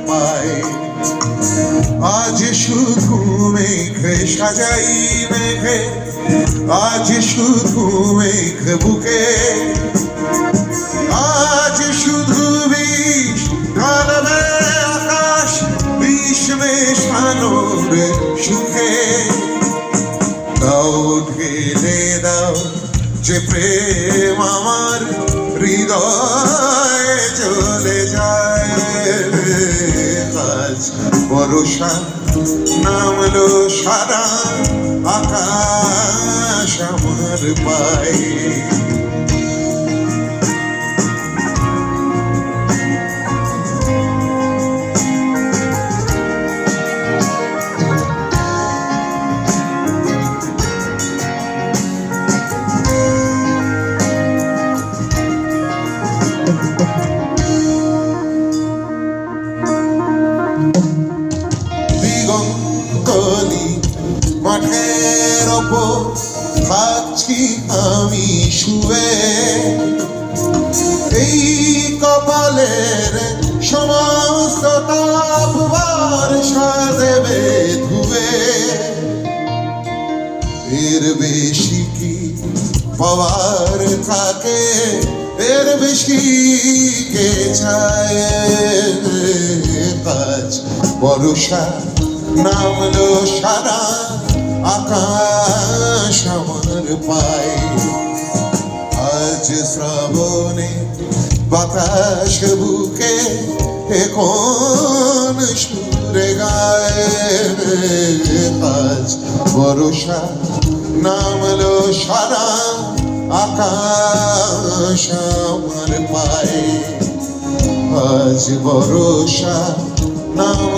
পায়। আজ শুধু মেঘে সাজাই মেঘে, আজ শুধু মেঘ বুকে, আজ শুধু বিষ ঢালবে আকাশ, বিষ মেশানোর সুখে। দাও ঢেলে দাও যে প্রেম আমার হৃদয়ে চলে যায়। আজ বর্ষা নামলো সারা আকাশ আমার পায়ে। দিগন্তলি মাঠের ওপর থাকছি আমি শুয়ে, এই কপালের সমস্ত তাপ বর্ষা দেবে ধুয়ে। এর বেশি কি পাওয়ার থাকে, এর বেশি কে চায়। আজ বর্ষা নামলো সারা আকাশ আমার পায়ে। আজ শ্রাবণে বাতাস বুকে কোন সুরে গায়। আজ বর্ষা নামলো সারা আকাশ আমার পায়ে। আজ বর্ষা নাম